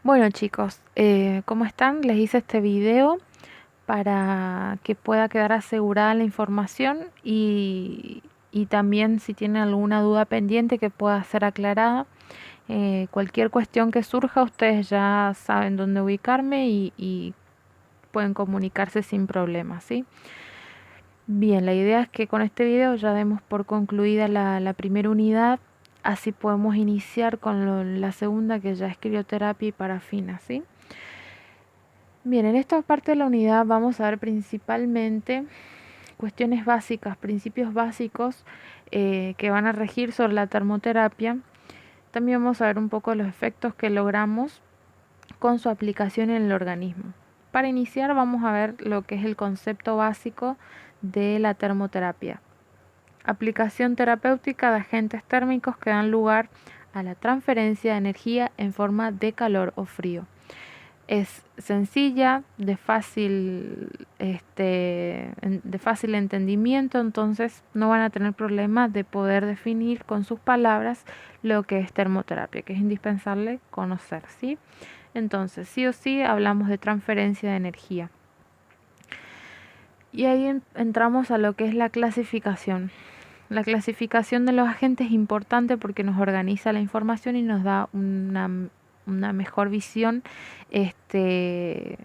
Bueno chicos, ¿cómo están? Les hice este video para que pueda quedar asegurada la información y también si tienen alguna duda pendiente que pueda ser aclarada. Cualquier cuestión que surja, ustedes ya saben dónde ubicarme y pueden comunicarse sin problema, ¿sí? Bien, la idea es que con este video ya demos por concluida la primera unidad, así podemos iniciar con la segunda, que ya es crioterapia y parafina, ¿sí? Bien, en esta parte de la unidad vamos a ver principalmente cuestiones básicas, principios básicos que van a regir sobre la termoterapia. También vamos a ver un poco los efectos que logramos con su aplicación en el organismo. Para iniciar vamos a ver lo que es el concepto básico de la termoterapia. Aplicación terapéutica de agentes térmicos que dan lugar a la transferencia de energía en forma de calor o frío. Es sencilla, de fácil entendimiento, entonces no van a tener problemas de poder definir con sus palabras lo que es termoterapia, que es indispensable conocer, ¿sí? Entonces, sí o sí hablamos de transferencia de energía. Y ahí entramos a lo que es la clasificación. La clasificación de los agentes es importante porque nos organiza la información y nos da una mejor visión este,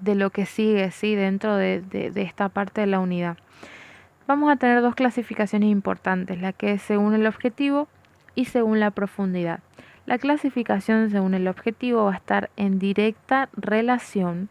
de lo que sigue, ¿sí? Dentro de esta parte de la unidad. Vamos a tener dos clasificaciones importantes, la que es según el objetivo y según la profundidad. La clasificación según el objetivo va a estar en directa relación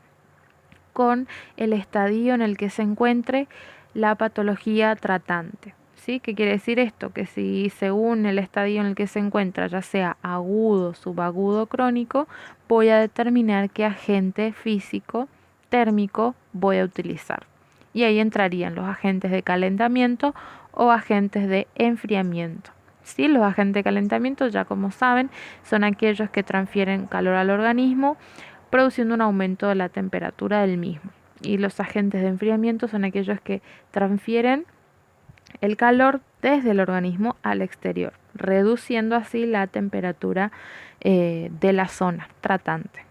con el estadio en el que se encuentre la patología tratante. ¿Sí? ¿Qué quiere decir esto? Que si según el estadio en el que se encuentra, ya sea agudo, subagudo, crónico, voy a determinar qué agente físico térmico voy a utilizar. Y ahí entrarían los agentes de calentamiento o agentes de enfriamiento. ¿Sí? Los agentes de calentamiento, ya como saben, son aquellos que transfieren calor al organismo, produciendo un aumento de la temperatura del mismo. Y los agentes de enfriamiento son aquellos que transfieren el calor desde el organismo al exterior, reduciendo así la temperatura de la zona tratante.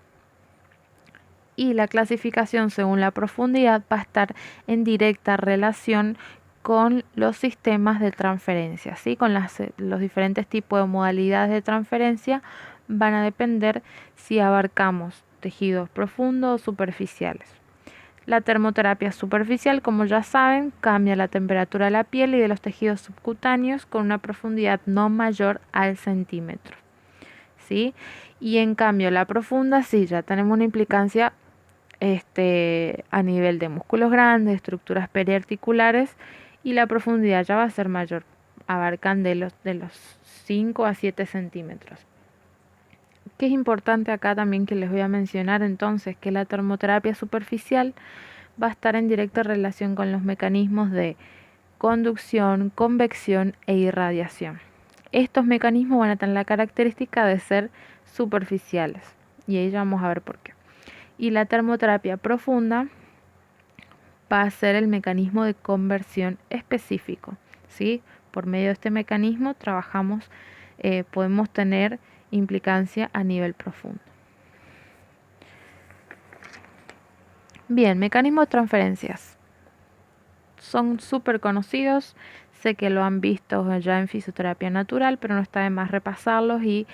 Y la clasificación según la profundidad va a estar en directa relación con los sistemas de transferencia, ¿sí? Con los diferentes tipos de modalidades de transferencia van a depender si abarcamos tejidos profundos o superficiales. La termoterapia superficial, como ya saben, cambia la temperatura de la piel y de los tejidos subcutáneos con una profundidad no mayor al centímetro, ¿sí? Y en cambio la profunda sí, ya tenemos una implicancia a nivel de músculos grandes, estructuras periarticulares, y la profundidad ya va a ser mayor, abarcan de los 5 a 7 centímetros. ¿Qué es importante acá también que les voy a mencionar entonces? Que la termoterapia superficial va a estar en directa relación con los mecanismos de conducción, convección e irradiación. Estos mecanismos van a tener la característica de ser superficiales y ahí ya vamos a ver por qué. Y la termoterapia profunda va a ser el mecanismo de conversión específico, ¿sí? Por medio de este mecanismo trabajamos, podemos tener implicancia a nivel profundo. Bien, mecanismos de transferencias. Son súper conocidos, sé que lo han visto ya en fisioterapia natural, pero no está de más repasarlos y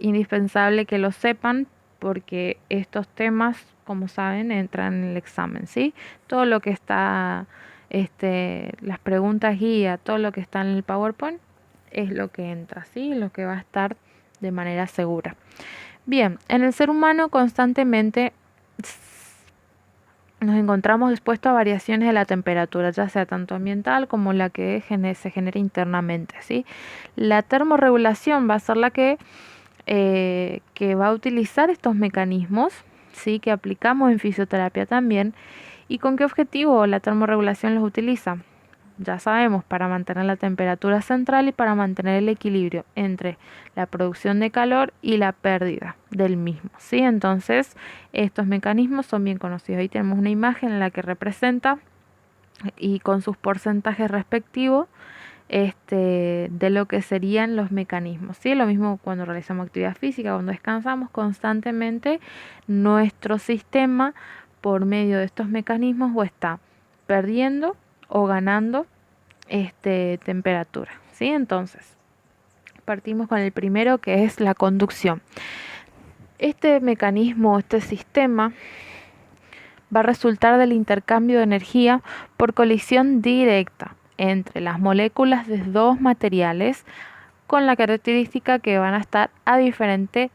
indispensable que lo sepan porque estos temas, como saben, entran en el examen, ¿sí? Todo lo que está, las preguntas guía, todo lo que está en el PowerPoint es lo que entra, ¿sí? Lo que va a estar de manera segura. Bien, en el ser humano constantemente nos encontramos expuestos a variaciones de la temperatura, ya sea tanto ambiental como la que se genera internamente, ¿sí? La termorregulación va a ser la que va a utilizar estos mecanismos, ¿sí? Que aplicamos en fisioterapia también. ¿Y con qué objetivo la termorregulación los utiliza? Ya sabemos, para mantener la temperatura central y para mantener el equilibrio entre la producción de calor y la pérdida del mismo, ¿sí? Entonces, estos mecanismos son bien conocidos. Ahí tenemos una imagen en la que representa y con sus porcentajes respectivos de lo que serían los mecanismos, ¿sí? Lo mismo cuando realizamos actividad física, cuando descansamos constantemente, nuestro sistema por medio de estos mecanismos o está perdiendo o ganando temperatura, ¿sí? Entonces, partimos con el primero, que es la conducción. Este mecanismo, este sistema, va a resultar del intercambio de energía por colisión directa entre las moléculas de dos materiales, con la característica que van a estar a diferentes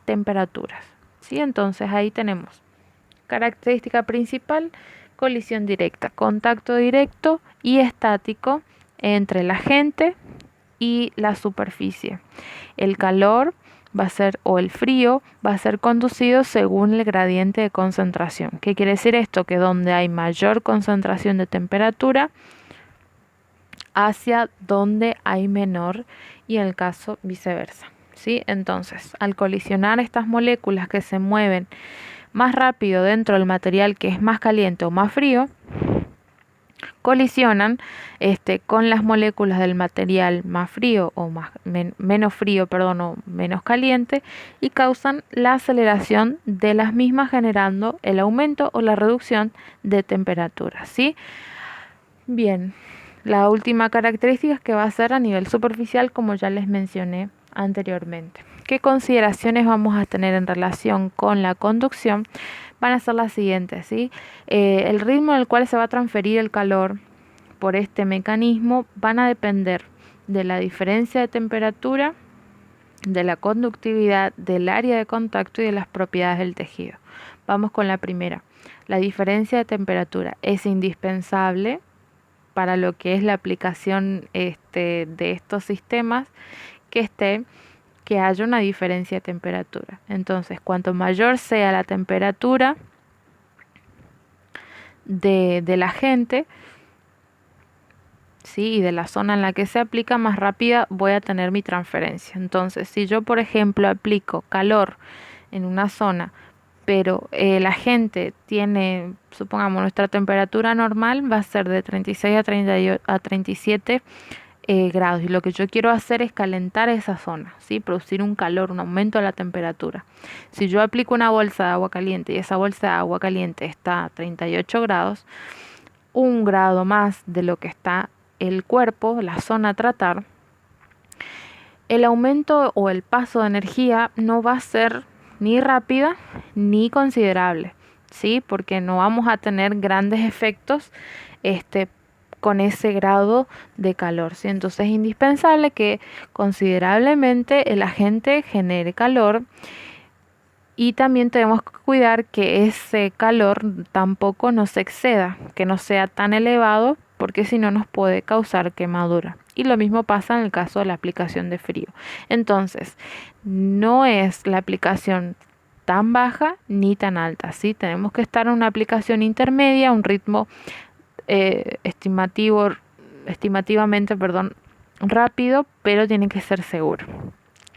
temperaturas, ¿sí? Entonces ahí tenemos característica principal: colisión directa, contacto directo y estático entre la agente y la superficie. El calor va a ser, o el frío va a ser conducido según el gradiente de concentración. ¿Qué quiere decir esto? Que donde hay mayor concentración de temperatura, hacia donde hay menor, y en el caso viceversa, ¿sí? Entonces, al colisionar estas moléculas que se mueven más rápido dentro del material que es más caliente o más frío, colisionan con las moléculas del material más frío o menos frío, perdón, o menos caliente, y causan la aceleración de las mismas, generando el aumento o la reducción de temperatura, ¿sí? Bien, la última característica es que va a ser a nivel superficial, como ya les mencioné anteriormente. ¿Qué consideraciones vamos a tener en relación con la conducción? Van a ser las siguientes, ¿sí? El ritmo en el cual se va a transferir el calor por este mecanismo van a depender de la diferencia de temperatura, de la conductividad, del área de contacto y de las propiedades del tejido. Vamos con la primera. La diferencia de temperatura es indispensable para lo que es la aplicación de estos sistemas, que haya una diferencia de temperatura. Entonces, cuanto mayor sea la temperatura de la agente, ¿sí?, y de la zona en la que se aplica, más rápida voy a tener mi transferencia. Entonces, si yo, por ejemplo, aplico calor en una zona, pero la agente tiene, supongamos, nuestra temperatura normal va a ser de 36 a 37 grados, y lo que yo quiero hacer es calentar esa zona, ¿sí? Producir un calor, un aumento de la temperatura. Si yo aplico una bolsa de agua caliente y esa bolsa de agua caliente está a 38 grados, un grado más de lo que está el cuerpo, la zona a tratar, el aumento o el paso de energía no va a ser ni rápida ni considerable, ¿sí? Porque no vamos a tener grandes efectos con ese grado de calor, ¿sí? Entonces es indispensable que considerablemente el agente genere calor, y también tenemos que cuidar que ese calor tampoco no se exceda, que no sea tan elevado, porque si no nos puede causar quemadura. Y lo mismo pasa en el caso de la aplicación de frío. Entonces, no es la aplicación tan baja ni tan alta, ¿sí? Tenemos que estar en una aplicación intermedia, un ritmo estimativamente, rápido, pero tiene que ser seguro.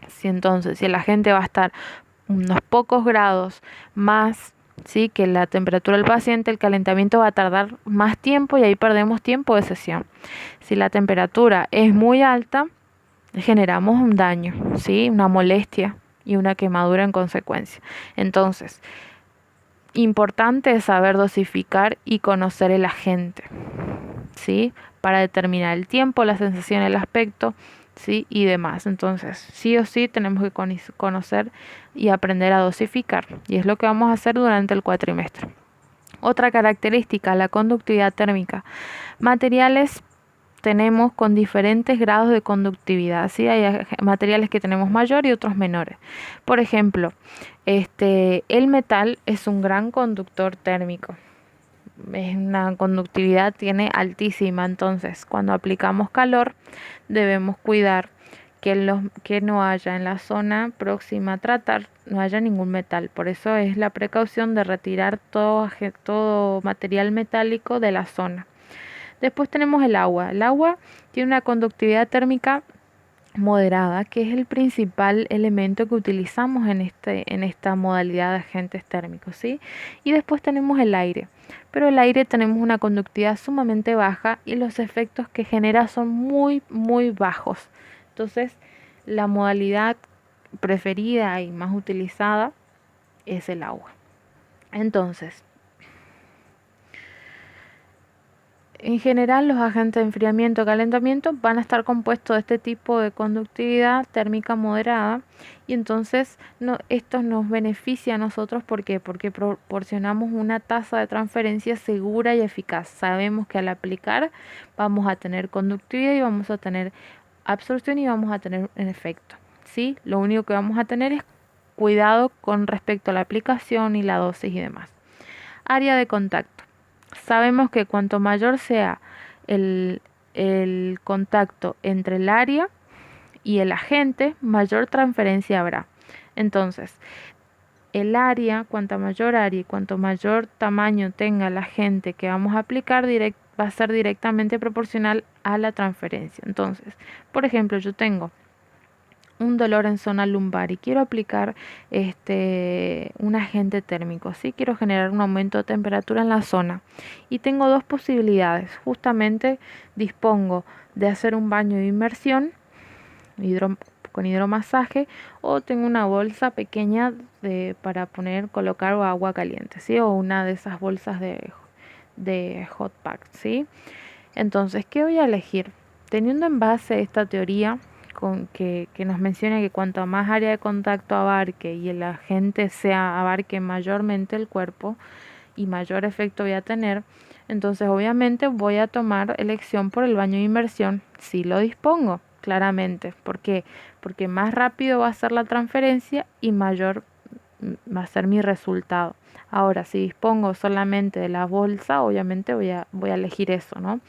Si entonces, si la gente va a estar unos pocos grados más, ¿sí?, que la temperatura del paciente, el calentamiento va a tardar más tiempo y ahí perdemos tiempo de sesión. Si la temperatura es muy alta, generamos un daño, ¿sí?, una molestia y una quemadura en consecuencia. Entonces, importante es saber dosificar y conocer el agente, ¿sí?, para determinar el tiempo, la sensación, el aspecto, ¿sí?, y demás. Entonces, sí o sí tenemos que conocer y aprender a dosificar, y es lo que vamos a hacer durante el cuatrimestre. Otra característica, la conductividad térmica. Materiales tenemos con diferentes grados de conductividad, ¿sí? Hay materiales que tenemos mayor y otros menores. Por ejemplo, el metal es un gran conductor térmico. Es una conductividad, tiene altísima. Entonces, cuando aplicamos calor, debemos cuidar que no haya en la zona próxima a tratar, no haya ningún metal. Por eso es la precaución de retirar todo material metálico de la zona. Después tenemos el agua. El agua tiene una conductividad térmica moderada, que es el principal elemento que utilizamos en esta modalidad de agentes térmicos, ¿sí? Y después tenemos el aire. pero el aire tenemos una conductividad sumamente baja y los efectos que genera son muy, muy bajos. Entonces, la modalidad preferida y más utilizada es el agua. Entonces, en general, los agentes de enfriamiento y calentamiento van a estar compuestos de este tipo de conductividad térmica moderada y entonces esto nos beneficia a nosotros. ¿Por qué? Porque proporcionamos una tasa de transferencia segura y eficaz. Sabemos que al aplicar vamos a tener conductividad y vamos a tener absorción y vamos a tener un efecto. ¿Sí? Lo único que vamos a tener es cuidado con respecto a la aplicación y la dosis y demás. Área de contacto. Sabemos que cuanto mayor sea el, el contacto entre el área y el agente, mayor transferencia habrá. Entonces, el área, cuanto mayor área y cuanto mayor tamaño tenga el agente que vamos a aplicar, va a ser directamente proporcional a la transferencia. Entonces, por ejemplo, yo tengo un dolor en zona lumbar y quiero aplicar un agente térmico, ¿sí? Quiero generar un aumento de temperatura en la zona y tengo dos posibilidades. Justamente dispongo de hacer un baño de inmersión con hidromasaje o tengo una bolsa pequeña para colocar agua caliente, ¿sí? O una de esas bolsas de hot pack, ¿sí? Entonces, ¿qué voy a elegir? Teniendo en base esta teoría que nos menciona que cuanto más área de contacto abarque y el agente abarque mayormente el cuerpo y mayor efecto voy a tener, entonces obviamente voy a tomar elección por el baño de inmersión si lo dispongo, claramente. ¿Por qué? Porque más rápido va a ser la transferencia y mayor va a ser mi resultado. Ahora, si dispongo solamente de la bolsa, obviamente voy a elegir eso, ¿no?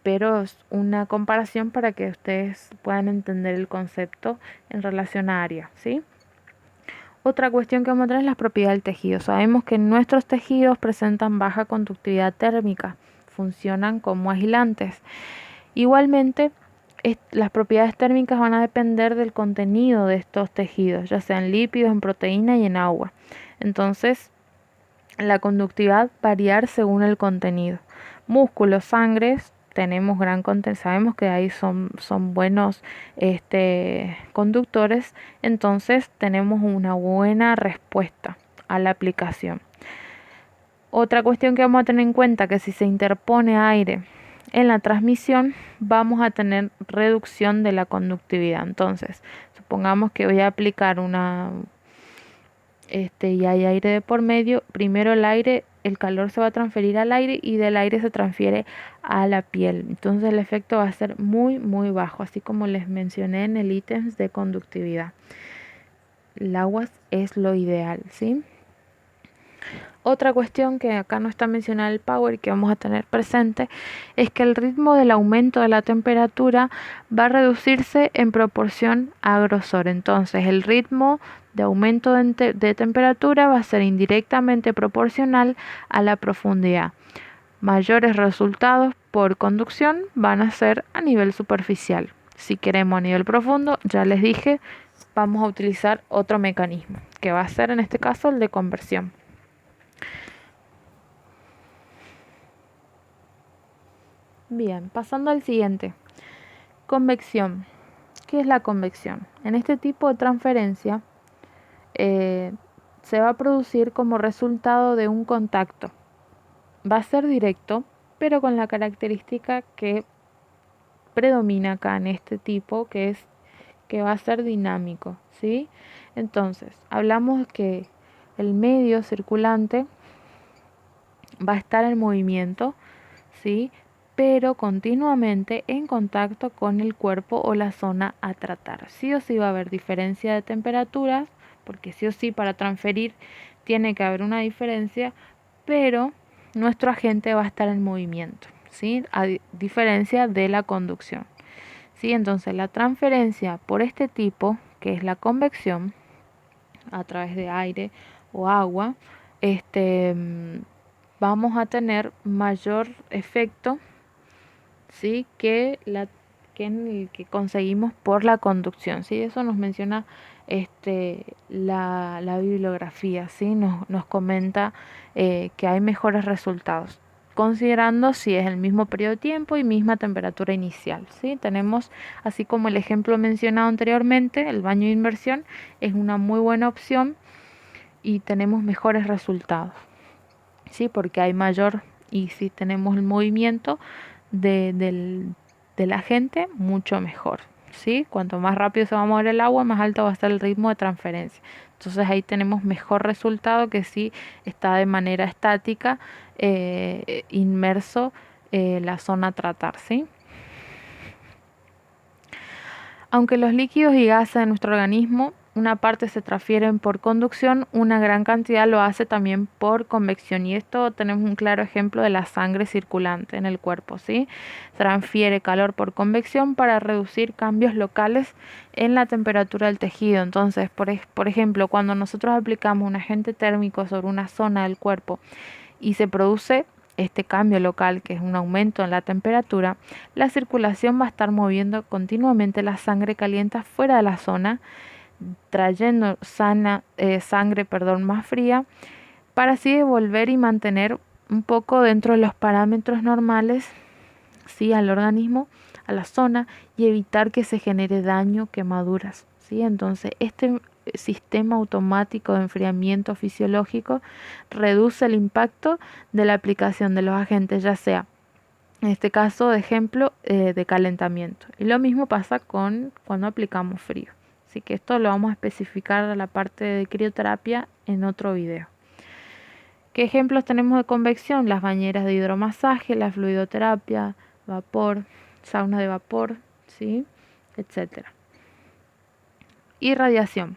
Pero es una comparación para que ustedes puedan entender el concepto en relación a área, ¿sí? Otra cuestión que vamos a tener es las propiedades del tejido. Sabemos que nuestros tejidos presentan baja conductividad térmica, funcionan como aislantes. Igualmente, las propiedades térmicas van a depender del contenido de estos tejidos, ya sean lípidos, en proteína y en agua. Entonces, la conductividad variar según el contenido. Músculos, sangres, tenemos gran contenido, sabemos que ahí son buenos conductores, entonces tenemos una buena respuesta a la aplicación. Otra cuestión que vamos a tener en cuenta que si se interpone aire en la transmisión, vamos a tener reducción de la conductividad. Entonces, supongamos que voy a aplicar y hay aire de por medio, primero el calor se va a transferir al aire y del aire se transfiere a la piel. Entonces el efecto va a ser muy, muy bajo, así como les mencioné en el ítem de conductividad. El agua es lo ideal, ¿sí? Otra cuestión que acá no está mencionada el power y que vamos a tener presente es que el ritmo del aumento de la temperatura va a reducirse en proporción a grosor. Entonces el ritmo de aumento de temperatura va a ser indirectamente proporcional a la profundidad. Mayores resultados por conducción van a ser a nivel superficial. Si queremos a nivel profundo, ya les dije, vamos a utilizar otro mecanismo, que va a ser en este caso el de conversión. Bien, pasando al siguiente. Convección. ¿Qué es la convección? En este tipo de transferencia se va a producir como resultado de un contacto. Va a ser directo, pero con la característica que predomina acá en este tipo, que es que va a ser dinámico, ¿sí? Entonces, hablamos que el medio circulante va a estar en movimiento, ¿sí? Pero continuamente en contacto con el cuerpo o la zona a tratar. Sí o sí va a haber diferencia de temperaturas, porque sí o sí para transferir tiene que haber una diferencia, pero nuestro agente va a estar en movimiento, ¿sí? A diferencia de la conducción, ¿sí? Entonces la transferencia por este tipo, que es la convección, a través de aire o agua, vamos a tener mayor efecto, ¿sí? que que en el que conseguimos por la conducción, ¿sí? Eso nos menciona la bibliografía, ¿sí? Nos comenta que hay mejores resultados, considerando si es el mismo periodo de tiempo y misma temperatura inicial, ¿sí? Tenemos, así como el ejemplo mencionado anteriormente, el baño de inmersión es una muy buena opción y tenemos mejores resultados, ¿sí? Porque hay mayor, y si tenemos el movimiento de la gente, mucho mejor, ¿sí? Cuanto más rápido se va a mover el agua, más alto va a estar el ritmo de transferencia. Entonces ahí tenemos mejor resultado que si está de manera estática, inmerso la zona a tratar, ¿sí? Aunque los líquidos y gases de nuestro organismo, una parte se transfieren por conducción, una gran cantidad lo hace también por convección. Y esto tenemos un claro ejemplo de la sangre circulante en el cuerpo, ¿sí? Transfiere calor por convección para reducir cambios locales en la temperatura del tejido. Entonces, por ejemplo, cuando nosotros aplicamos un agente térmico sobre una zona del cuerpo y se produce este cambio local, que es un aumento en la temperatura, la circulación va a estar moviendo continuamente la sangre caliente fuera de la zona, trayendo sangre más fría, para así devolver y mantener un poco dentro de los parámetros normales, ¿sí? Al organismo, a la zona, y evitar que se genere daño, quemaduras, ¿sí? Entonces, este sistema automático de enfriamiento fisiológico reduce el impacto de la aplicación de los agentes, ya sea, en este caso, de ejemplo, de calentamiento. Y lo mismo pasa con cuando aplicamos frío. Así que esto lo vamos a especificar a la parte de crioterapia en otro video. ¿Qué ejemplos tenemos de convección? Las bañeras de hidromasaje, la fluidoterapia, vapor, sauna de vapor, ¿sí? Etcétera. Irradiación.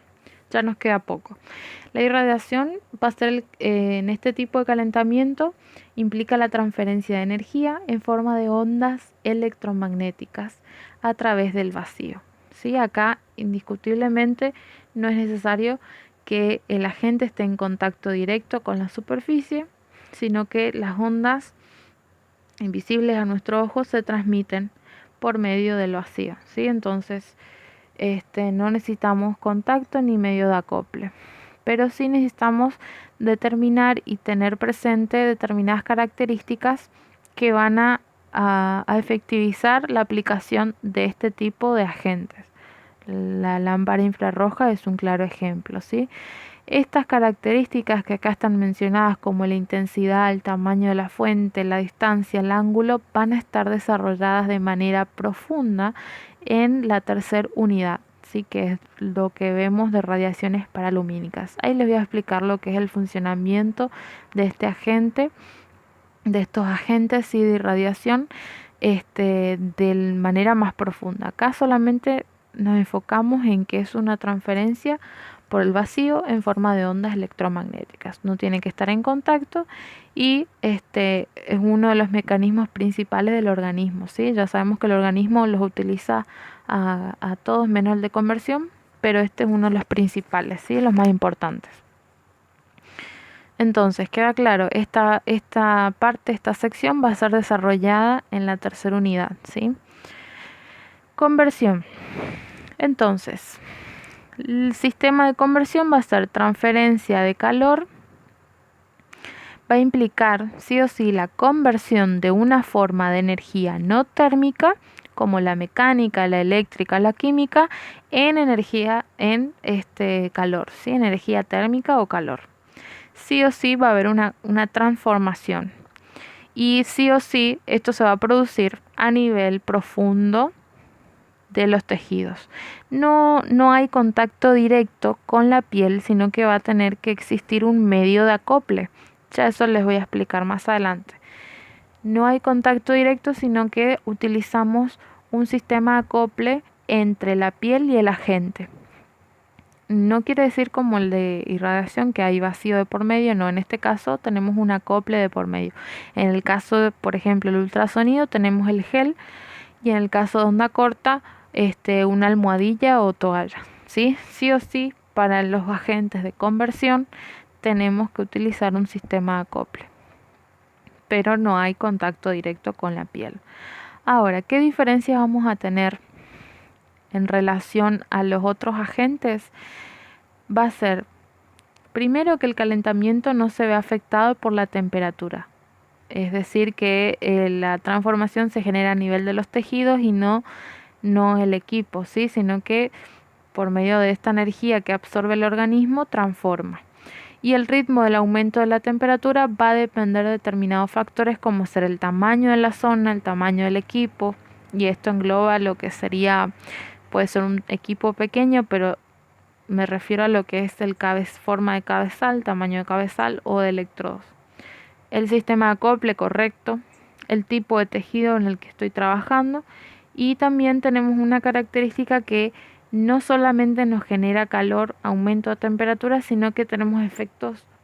Ya nos queda poco. La irradiación va a ser en este tipo de calentamiento, implica la transferencia de energía en forma de ondas electromagnéticas a través del vacío, ¿sí? Acá indiscutiblemente no es necesario que el agente esté en contacto directo con la superficie, sino que las ondas invisibles a nuestro ojo se transmiten por medio del vacío, ¿sí? Entonces, no necesitamos contacto ni medio de acople, pero sí necesitamos determinar y tener presente determinadas características que van a efectivizar la aplicación de este tipo de agentes. La lámpara infrarroja es un claro ejemplo, ¿sí? Estas características que acá están mencionadas, como la intensidad, el tamaño de la fuente, la distancia, el ángulo, van a estar desarrolladas de manera profunda en la tercera unidad, ¿sí? Que es lo que vemos de radiaciones paralumínicas. Ahí les voy a explicar lo que es el funcionamiento de este agente, de estos agentes, ¿sí? De irradiación, de manera más profunda. Acá solamente nos enfocamos en que es una transferencia por el vacío en forma de ondas electromagnéticas. No tienen que estar en contacto y es uno de los mecanismos principales del organismo, ¿sí? Ya sabemos que el organismo los utiliza a todos menos el de conversión, pero este es uno de los principales, ¿sí? Los más importantes. Entonces, queda claro, esta parte, esta sección va a ser desarrollada en la tercera unidad, ¿sí? Conversión. Entonces, el sistema de conversión va a ser transferencia de calor, va a implicar sí o sí la conversión de una forma de energía no térmica, como la mecánica, la eléctrica, la química, en energía, en calor, ¿sí? Energía térmica o calor. Sí o sí va a haber una transformación. Y sí o sí esto se va a producir a nivel profundo de los tejidos. No hay contacto directo con la piel, sino que va a tener que existir un medio de acople. Ya eso les voy a explicar más adelante. No hay contacto directo, sino que utilizamos un sistema de acople entre la piel y el agente. No quiere decir como el de irradiación que hay vacío de por medio, no, en este caso tenemos un acople de por medio. En el caso de, por ejemplo, el ultrasonido tenemos el gel y en el caso de onda corta, una almohadilla o toalla, ¿sí? Sí o sí, para los agentes de conversión tenemos que utilizar un sistema de acople, pero no hay contacto directo con la piel. Ahora, ¿qué diferencias vamos a tener en relación a los otros agentes? Va a ser, primero, que el calentamiento no se ve afectado por la temperatura. Es decir, que la transformación se genera a nivel de los tejidos y no el equipo, ¿sí? Sino que por medio de esta energía que absorbe el organismo, transforma. Y el ritmo del aumento de la temperatura va a depender de determinados factores como ser el tamaño de la zona, el tamaño del equipo, y esto engloba lo que sería, puede ser un equipo pequeño, pero me refiero a lo que es forma de cabezal, tamaño de cabezal o de electrodos. El sistema de acople correcto, el tipo de tejido en el que estoy trabajando, y también tenemos una característica que no solamente nos genera calor, aumento de temperatura, sino que tenemos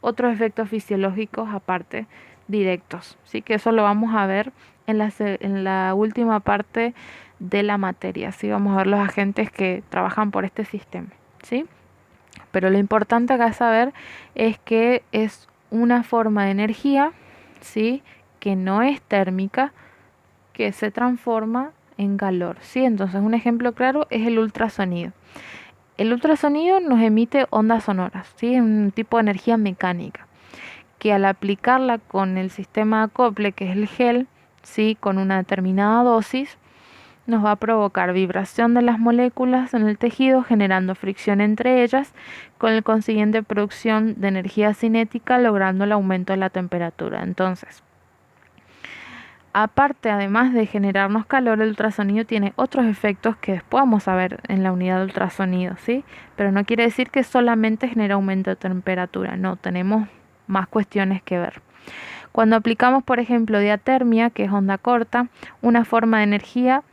otros efectos fisiológicos aparte, directos. Así que eso lo vamos a ver en la última parte de la materia. ¿Sí? Vamos a ver los agentes que trabajan por este sistema. ¿Sí? Pero lo importante acá saber es que es una forma de energía, ¿sí? Que no es térmica, que se transforma en calor, ¿sí? Entonces un ejemplo claro es el ultrasonido. El ultrasonido nos emite ondas sonoras, ¿sí? Es un tipo de energía mecánica que al aplicarla con el sistema de acople, que es el gel, ¿sí? Con una determinada dosis, nos va a provocar vibración de las moléculas en el tejido, generando fricción entre ellas, con el consiguiente producción de energía cinética, logrando el aumento de la temperatura. Entonces, aparte, además de generarnos calor, el ultrasonido tiene otros efectos que después vamos a ver en la unidad de ultrasonido, ¿sí? Pero no quiere decir que solamente genera aumento de temperatura, no, tenemos más cuestiones que ver. Cuando aplicamos, por ejemplo, diatermia, que es onda corta, una forma de energía.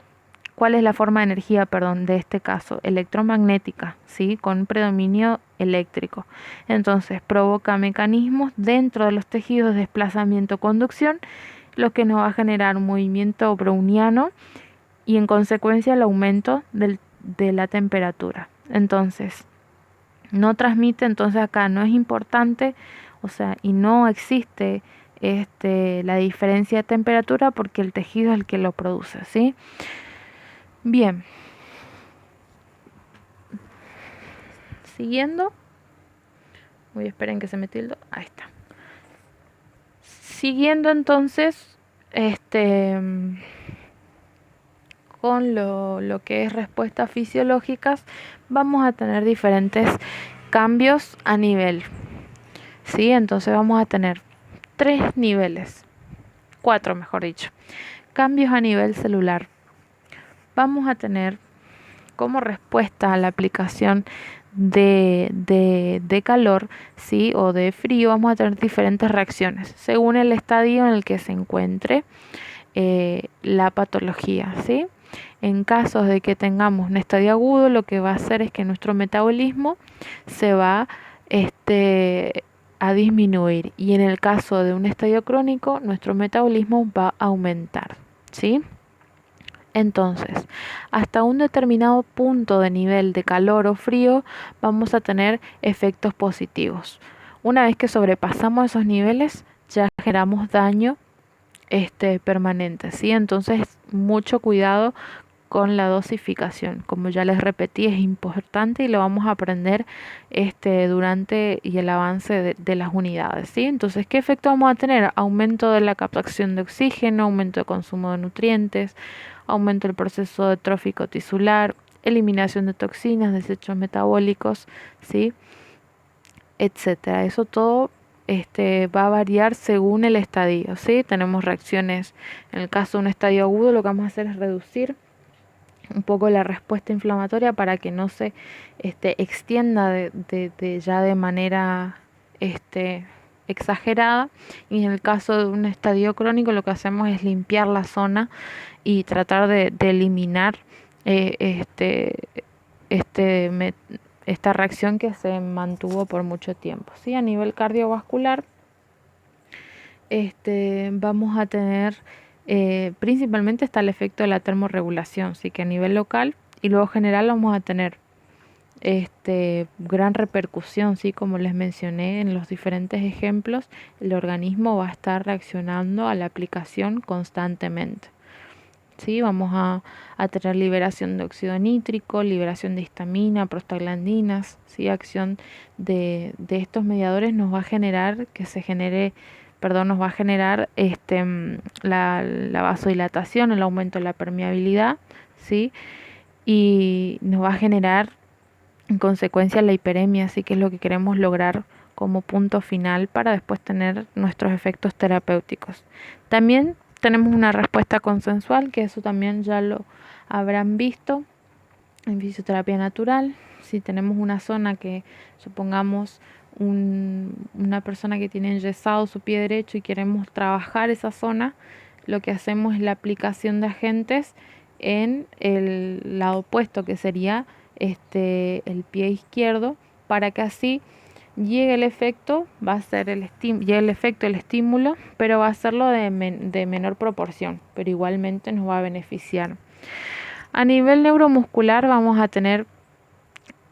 ¿Cuál es la forma de energía, perdón, de este caso? Electromagnética, ¿sí? Con predominio eléctrico. Entonces, provoca mecanismos dentro de los tejidos de desplazamiento-conducción, lo que nos va a generar un movimiento browniano y en consecuencia el aumento de la temperatura. Entonces, no transmite, entonces acá no es importante, o sea, y no existe la diferencia de temperatura porque el tejido es el que lo produce, ¿sí? Bien, siguiendo, voy a esperar en que se me tilde, ahí está. Siguiendo entonces, con lo que es respuestas fisiológicas, vamos a tener diferentes cambios a nivel, ¿sí? Entonces vamos a tener 3 niveles, 4 mejor dicho, cambios a nivel celular. Vamos a tener como respuesta a la aplicación de calor, ¿sí? O de frío, vamos a tener diferentes reacciones según el estadio en el que se encuentre la patología, ¿sí? En casos de que tengamos un estadio agudo, lo que va a hacer es que nuestro metabolismo se va a disminuir, y en el caso de un estadio crónico, nuestro metabolismo va a aumentar, ¿sí? Entonces, hasta un determinado punto de nivel de calor o frío vamos a tener efectos positivos. Una vez que sobrepasamos esos niveles, ya generamos daño permanente, ¿sí? Entonces, mucho cuidado con la dosificación. Como ya les repetí, es importante y lo vamos a aprender durante y el avance de las unidades, ¿sí? Entonces, ¿qué efecto vamos a tener? Aumento de la captación de oxígeno, aumento de consumo de nutrientes, aumento del proceso de trófico tisular, eliminación de toxinas, desechos metabólicos, ¿sí? Etcétera. Eso todo va a variar según el estadio, ¿sí? Tenemos reacciones, en el caso de un estadio agudo, lo que vamos a hacer es reducir un poco la respuesta inflamatoria para que no se extienda ya de manera exagerada, y en el caso de un estadio crónico lo que hacemos es limpiar la zona y tratar de eliminar eh, este, esta reacción que se mantuvo por mucho tiempo, ¿sí? A nivel cardiovascular, vamos a tener principalmente está el efecto de la termorregulación, así que a nivel local y luego general vamos a tener gran repercusión, ¿sí? Como les mencioné en los diferentes ejemplos, el organismo va a estar reaccionando a la aplicación constantemente. ¿sí? Vamos a tener liberación de óxido nítrico, liberación de histamina, prostaglandinas, ¿sí? Acción de estos mediadores nos va a generar que se genere, perdón, nos va a generar la vasodilatación, el aumento de la permeabilidad, ¿sí? Y nos va a generar en consecuencia la hiperemia, así que es lo que queremos lograr como punto final para después tener nuestros efectos terapéuticos. También tenemos una respuesta consensual, que eso también ya lo habrán visto en fisioterapia natural. Si tenemos una zona que, supongamos, una persona que tiene enyesado su pie derecho y queremos trabajar esa zona, lo que hacemos es la aplicación de agentes en el lado opuesto, que sería el pie izquierdo, para que así llegue el efecto, va a ser llegue el efecto, el estímulo, pero va a hacerlo de menor proporción, pero igualmente nos va a beneficiar. A nivel neuromuscular vamos a tener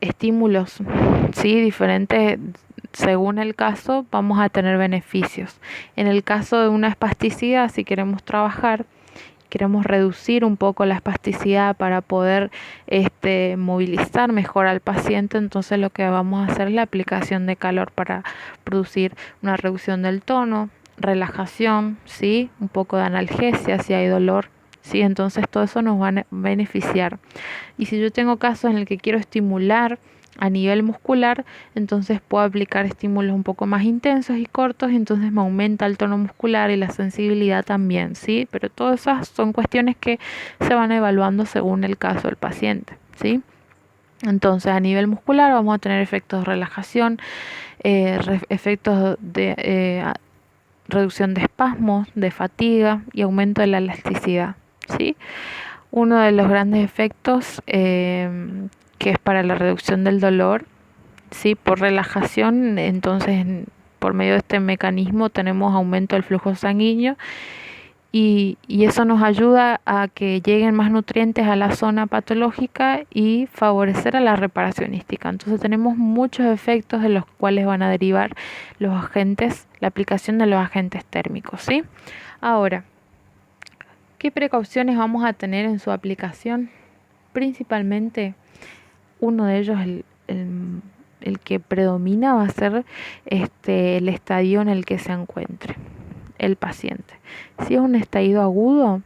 estímulos, sí, diferentes. Según el caso, vamos a tener beneficios. En el caso de una espasticidad, si queremos trabajar, queremos reducir un poco la espasticidad para poder movilizar mejor al paciente, entonces lo que vamos a hacer es la aplicación de calor para producir una reducción del tono, relajación, ¿sí? Un poco de analgesia si hay dolor, ¿sí? Entonces todo eso nos va a beneficiar. Y si yo tengo casos en el que quiero estimular a nivel muscular, entonces puedo aplicar estímulos un poco más intensos y cortos, y entonces me aumenta el tono muscular y la sensibilidad también, ¿sí? Pero todas esas son cuestiones que se van evaluando según el caso del paciente, ¿sí? Entonces a nivel muscular vamos a tener efectos de relajación, efectos de reducción de espasmos, de fatiga y aumento de la elasticidad, ¿sí? Uno de los grandes efectos que es para la reducción del dolor, ¿sí? Por relajación, entonces por medio de este mecanismo tenemos aumento del flujo sanguíneo y eso nos ayuda a que lleguen más nutrientes a la zona patológica y favorecer a la reparacionística. Entonces tenemos muchos efectos de los cuales van a derivar los agentes, la aplicación de los agentes térmicos, ¿sí? Ahora, ¿qué precauciones vamos a tener en su aplicación? Principalmente, uno de ellos, el que predomina, va a ser el estadio en el que se encuentre el paciente. Si es un estadio agudo,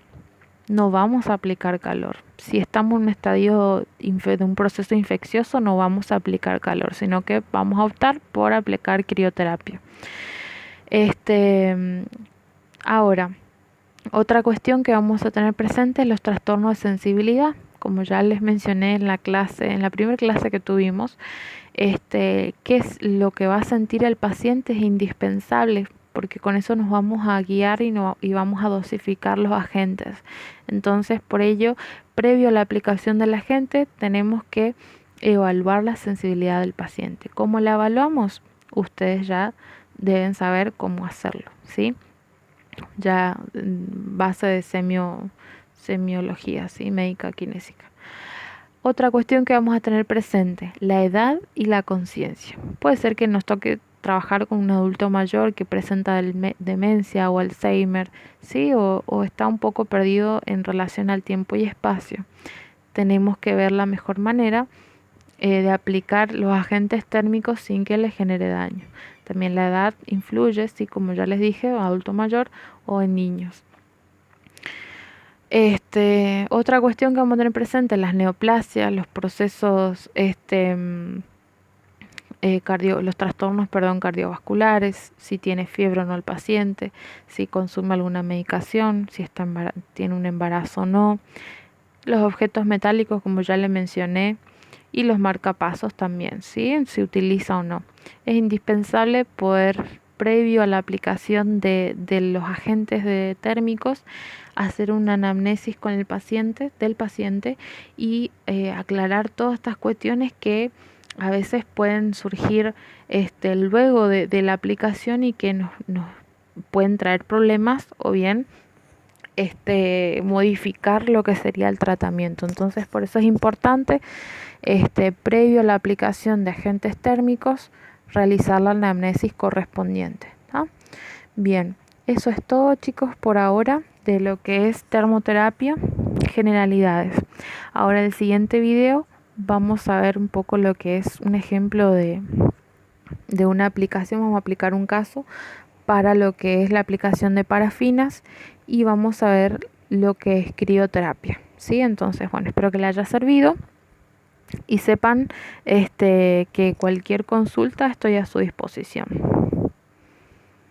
no vamos a aplicar calor. Si estamos en un estadio de un proceso infeccioso, no vamos a aplicar calor, sino que vamos a optar por aplicar crioterapia. Ahora, otra cuestión que vamos a tener presente es los trastornos de sensibilidad. Como ya les mencioné en la clase, en la primera clase que tuvimos, qué es lo que va a sentir el paciente es indispensable, porque con eso nos vamos a guiar y vamos a dosificar los agentes. Entonces, por ello, previo a la aplicación del agente, tenemos que evaluar la sensibilidad del paciente. ¿Cómo la evaluamos? Ustedes ya deben saber cómo hacerlo, ¿sí? Ya base de semiología, ¿sí? Médica kinésica. Otra cuestión que vamos a tener presente, la edad y la conciencia. Puede ser que nos toque trabajar con un adulto mayor que presenta demencia o Alzheimer, ¿sí? O está un poco perdido en relación al tiempo y espacio. Tenemos que ver la mejor manera de aplicar los agentes térmicos sin que le genere daño. También la edad influye, sí, como ya les dije, adulto mayor o en niños. Otra cuestión que vamos a tener presente, las neoplasias, los procesos, los trastornos, cardiovasculares, si tiene fiebre o no el paciente, si consume alguna medicación, si tiene un embarazo o no, los objetos metálicos, como ya le mencioné, y los marcapasos también, ¿sí? Si utiliza o no. Es indispensable poder, previo a la aplicación de los agentes térmicos, hacer una anamnesis con el paciente, y aclarar todas estas cuestiones que a veces pueden surgir luego de la aplicación y que nos pueden traer problemas o bien modificar lo que sería el tratamiento. Entonces, por eso es importante, previo a la aplicación de agentes térmicos, realizar la anamnesis correspondiente, ¿tá? Bien, eso es todo, chicos, por ahora. de lo que es termoterapia, generalidades. Ahora el siguiente video vamos a ver un poco lo que es un ejemplo de una aplicación. Vamos a aplicar un caso para lo que es la aplicación de parafinas y vamos a ver lo que es crioterapia, ¿sí? Entonces, bueno, espero que les haya servido y sepan que cualquier consulta estoy a su disposición.